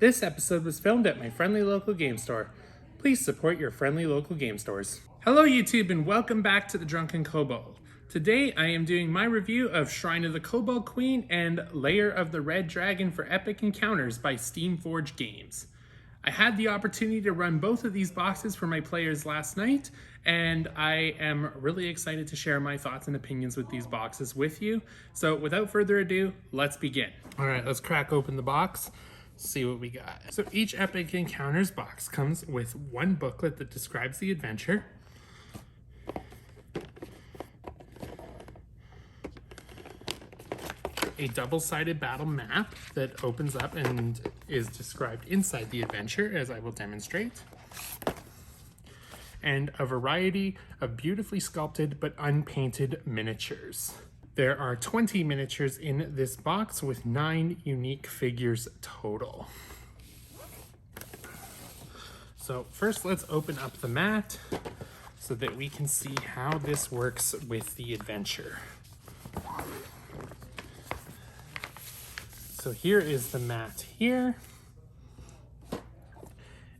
This episode was filmed at my friendly local game store. Please support your friendly local game stores. Hello YouTube and welcome back to the Drunken Kobold. Today I am doing my review of Shrine of the Kobold Queen and Lair of the Red Dragon for Epic Encounters by Steamforged Games. I had the opportunity to run both of these boxes for my players last night, and I am really excited to share my thoughts and opinions with these boxes with you. So without further ado, let's begin. All right, let's crack open the box, see what we got. So each Epic Encounters box comes with one booklet that describes the adventure, a double-sided battle map that opens up and is described inside the adventure, as I will demonstrate, and a variety of beautifully sculpted but unpainted miniatures. There are 20 miniatures in this box with 9 unique figures total. So first let's open up the mat so that we can see how this works with the adventure. So here is the mat here.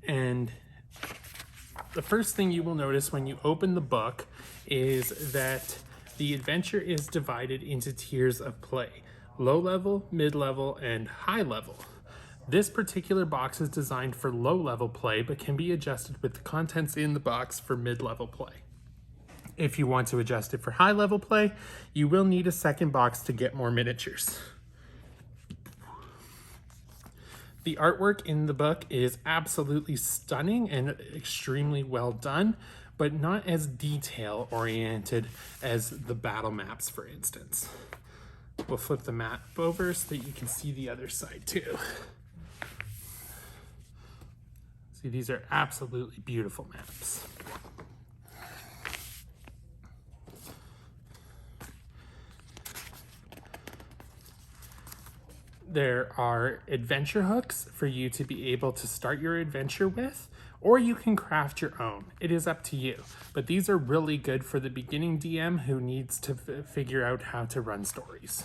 And the first thing you will notice when you open the book is that the adventure is divided into tiers of play: low level, mid level, and high level. This particular box is designed for low level play, but can be adjusted with the contents in the box for mid level play. If you want to adjust it for high level play, you will need a second box to get more miniatures. The artwork in the book is absolutely stunning and extremely well done, but not as detail oriented as the battle maps, for instance. We'll flip the map over so that you can see the other side too. See, these are absolutely beautiful maps. There are adventure hooks for you to be able to start your adventure with, or you can craft your own. It is up to you. But these are really good for the beginning DM who needs to figure out how to run stories.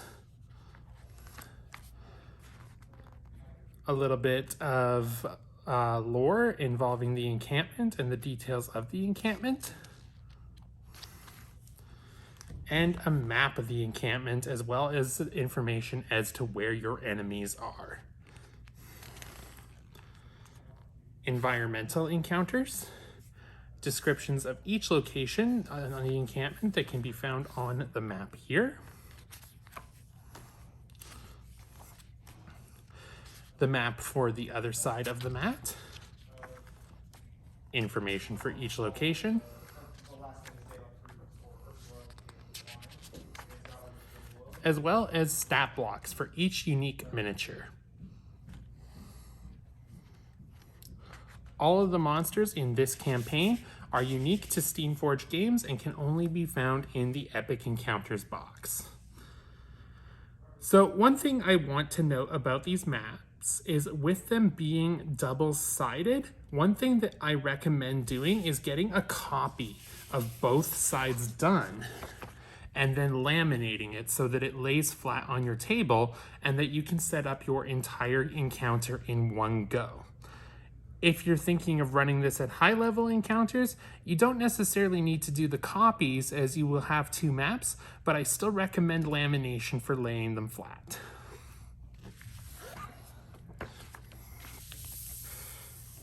A little bit of lore involving the encampment and the details of the encampment. And a map of the encampment, as well as information as to where your enemies are. Environmental encounters, descriptions of each location on the encampment that can be found on the map here. The map for the other side of the mat. Information for each location. As well as stat blocks for each unique miniature. All of the monsters in this campaign are unique to Steamforged Games and can only be found in the Epic Encounters box. So one thing I want to note about these maps is, with them being double-sided, one thing that I recommend doing is getting a copy of both sides done and then laminating it so that it lays flat on your table and that you can set up your entire encounter in one go. If you're thinking of running this at high level encounters, you don't necessarily need to do the copies, as you will have 2 maps, but I still recommend lamination for laying them flat.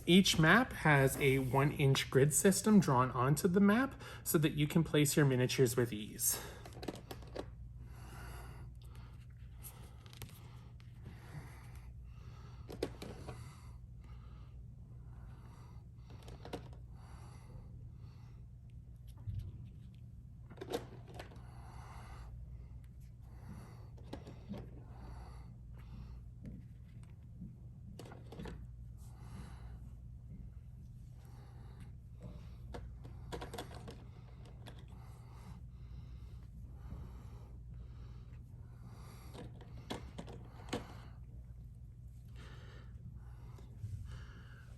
Each map has a 1-inch grid system drawn onto the map so that you can place your miniatures with ease.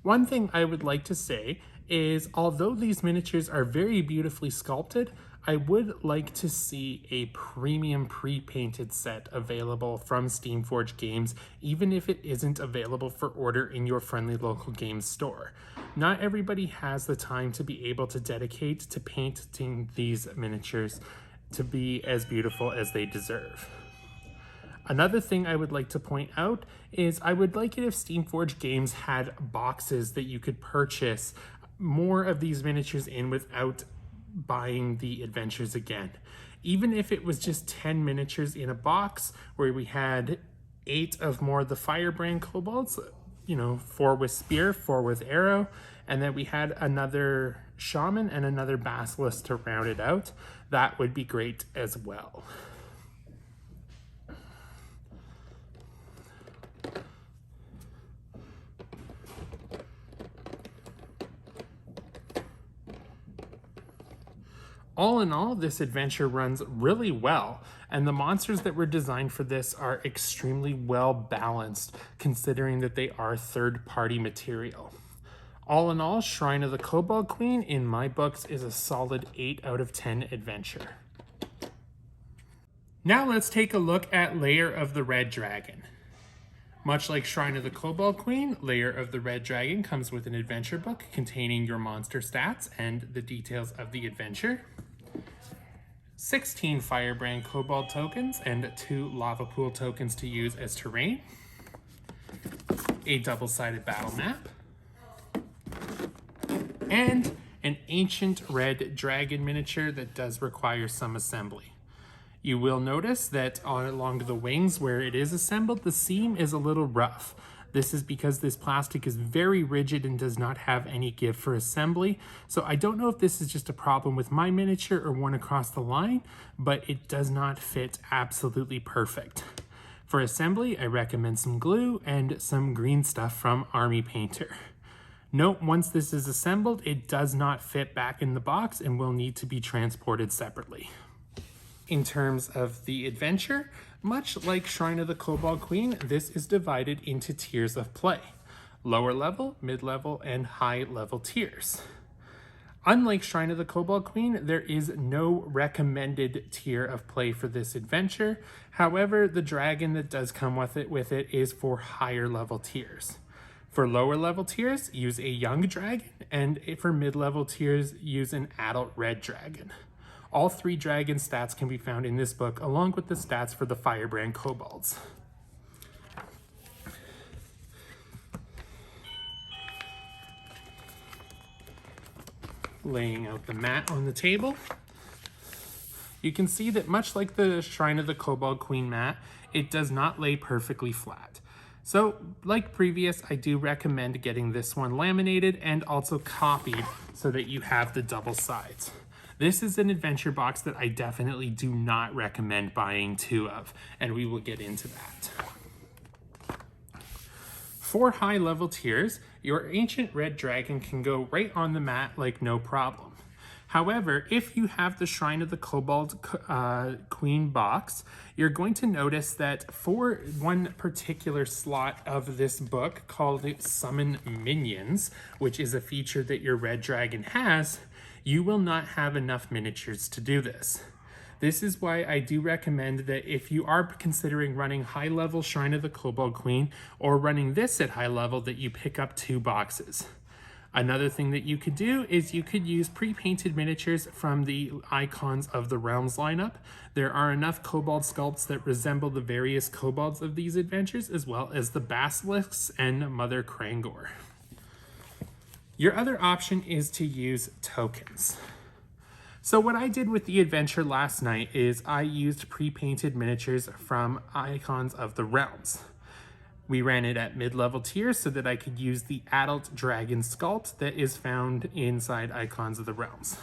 One thing I would like to say is, although these miniatures are very beautifully sculpted, I would like to see a premium pre-painted set available from Steamforged Games, even if it isn't available for order in your friendly local game store. Not everybody has the time to be able to dedicate to painting these miniatures to be as beautiful as they deserve. Another thing I would like to point out is I would like it if Steamforged Games had boxes that you could purchase more of these miniatures in without buying the adventures again. Even if it was just 10 miniatures in a box where we had 8 of more of the Firebrand Kobolds, 4 with Spear, 4 with Arrow, and then we had another Shaman and another Basilisk to round it out, that would be great as well. All in all, this adventure runs really well, and the monsters that were designed for this are extremely well balanced, considering that they are third-party material. All in all, Shrine of the Kobold Queen, in my books, is a solid 8 out of 10 adventure. Now let's take a look at Lair of the Red Dragon. Much like Shrine of the Kobold Queen, Lair of the Red Dragon comes with an adventure book containing your monster stats and the details of the adventure. 16 Firebrand Kobold tokens and 2 Lava Pool tokens to use as terrain. A double-sided battle map. And an ancient red dragon miniature that does require some assembly. You will notice that along the wings where it is assembled, the seam is a little rough. This is because this plastic is very rigid and does not have any give for assembly. So I don't know if this is just a problem with my miniature or one across the line, but it does not fit absolutely perfect. For assembly, I recommend some glue and some green stuff from Army Painter. Note, once this is assembled, it does not fit back in the box and will need to be transported separately. In terms of the adventure, much like Shrine of the Kobold Queen, this is divided into tiers of play. Lower level, mid-level, and high-level tiers. Unlike Shrine of the Kobold Queen, there is no recommended tier of play for this adventure. However, the dragon that does come with it is for higher level tiers. For lower level tiers, use a young dragon, and for mid-level tiers, use an adult red dragon. All 3 dragon stats can be found in this book, along with the stats for the Firebrand Kobolds. Laying out the mat on the table, you can see that much like the Shrine of the Kobold Queen mat, it does not lay perfectly flat. So, like previous, I do recommend getting this one laminated and also copied so that you have the double sides. This is an adventure box that I definitely do not recommend buying 2 of, and we will get into that. For high level tiers, your ancient red dragon can go right on the mat like no problem. However, if you have the Shrine of the Kobold Queen box, you're going to notice that for one particular slot of this book called Summon Minions, which is a feature that your red dragon has, you will not have enough miniatures to do this. This is why I do recommend that if you are considering running high level Shrine of the Kobold Queen or running this at high level, that you pick up 2 boxes. Another thing that you could do is you could use pre-painted miniatures from the Icons of the Realms lineup. There are enough kobold sculpts that resemble the various kobolds of these adventures, as well as the basilisks and Mother Krangor. Your other option is to use tokens. So what I did with the adventure last night is I used pre-painted miniatures from Icons of the Realms. We ran it at mid-level tiers so that I could use the adult dragon sculpt that is found inside Icons of the Realms.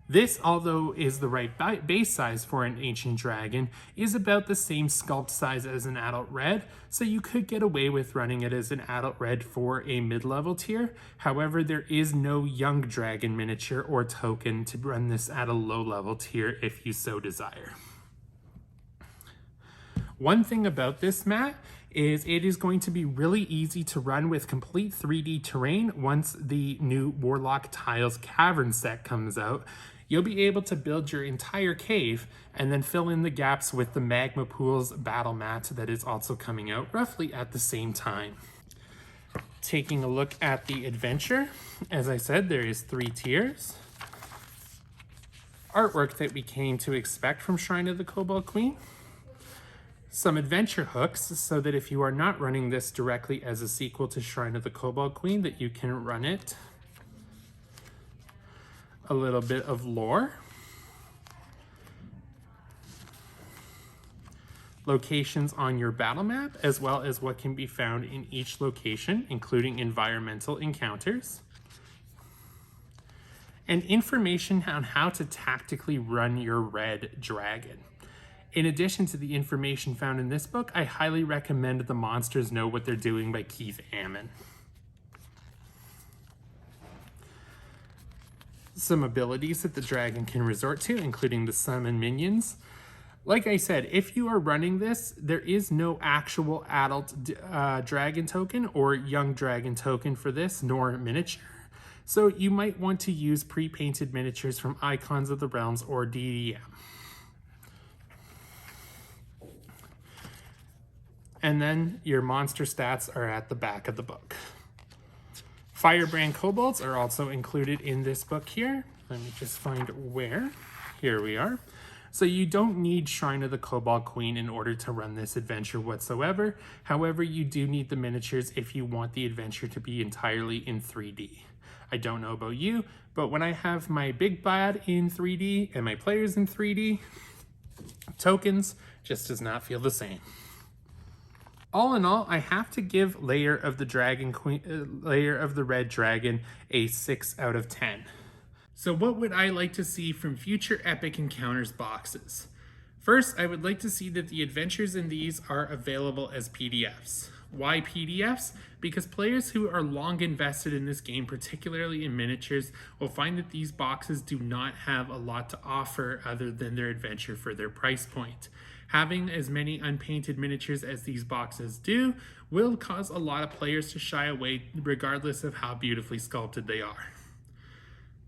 This, although is the right base size for an ancient dragon, is about the same sculpt size as an adult red, so you could get away with running it as an adult red for a mid-level tier. However, there is no young dragon miniature or token to run this at a low-level tier if you so desire. One thing about this mat is it is going to be really easy to run with complete 3D terrain once the new Warlock Tiles Cavern set comes out. you'll be able to build your entire cave and then fill in the gaps with the Magma Pools battle mat that is also coming out roughly at the same time. Taking a look at the adventure, as I said, there is 3 tiers. Artwork that we came to expect from Shrine of the Kobold Queen. Some adventure hooks so that if you are not running this directly as a sequel to Shrine of the Kobold Queen, that you can run it. A little bit of lore. Locations on your battle map, as well as what can be found in each location, including environmental encounters. And information on how to tactically run your red dragon. In addition to the information found in this book, I highly recommend The Monsters Know What They're Doing by Keith Ammon. Some abilities that the dragon can resort to, including the summon minions. Like I said, if you are running this, there is no actual adult dragon token or young dragon token for this, nor miniature. So you might want to use pre-painted miniatures from Icons of the Realms or DDM. And then your monster stats are at the back of the book. Firebrand kobolds are also included in this book here. Let me just find where. Here we are. So you don't need Shrine of the Kobold Queen in order to run this adventure whatsoever. However, you do need the miniatures if you want the adventure to be entirely in 3D. I don't know about you, but when I have my big bad in 3D and my players in 3D, tokens just does not feel the same. All in all, I have to give Lair of the Red Dragon a 6 out of 10. So what would I like to see from future Epic Encounters boxes? First, I would like to see that the adventures in these are available as PDFs. Why PDFs? Because players who are long invested in this game, particularly in miniatures, will find that these boxes do not have a lot to offer other than their adventure for their price point. Having as many unpainted miniatures as these boxes do will cause a lot of players to shy away regardless of how beautifully sculpted they are.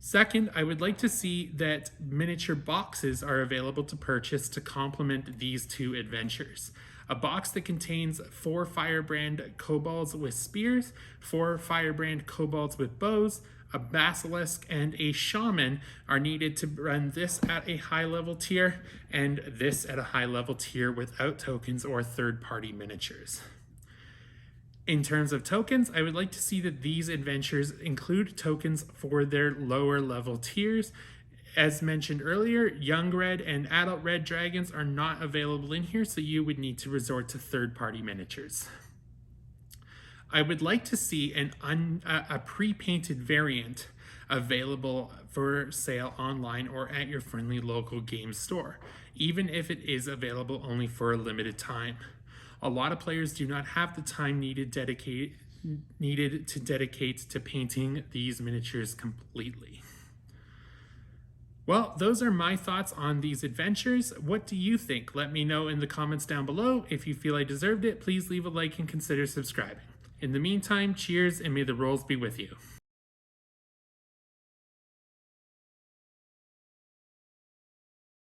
Second, I would like to see that miniature boxes are available to purchase to complement these 2 adventures. A box that contains 4 Firebrand kobolds with spears, 4 Firebrand kobolds with bows, a basilisk, and a shaman are needed to run this at a high level tier and this at a high level tier without tokens or third-party miniatures. In terms of tokens, I would like to see that these adventures include tokens for their lower level tiers. As mentioned earlier, young red and adult red dragons are not available in here, so you would need to resort to third-party miniatures. I would like to see a pre-painted variant available for sale online or at your friendly local game store, even if it is available only for a limited time. A lot of players do not have the time needed to dedicate to painting these miniatures completely. Well, those are my thoughts on these adventures. What do you think? Let me know in the comments down below. If you feel I deserved it, please leave a like and consider subscribing. In the meantime, cheers and may the rolls be with you.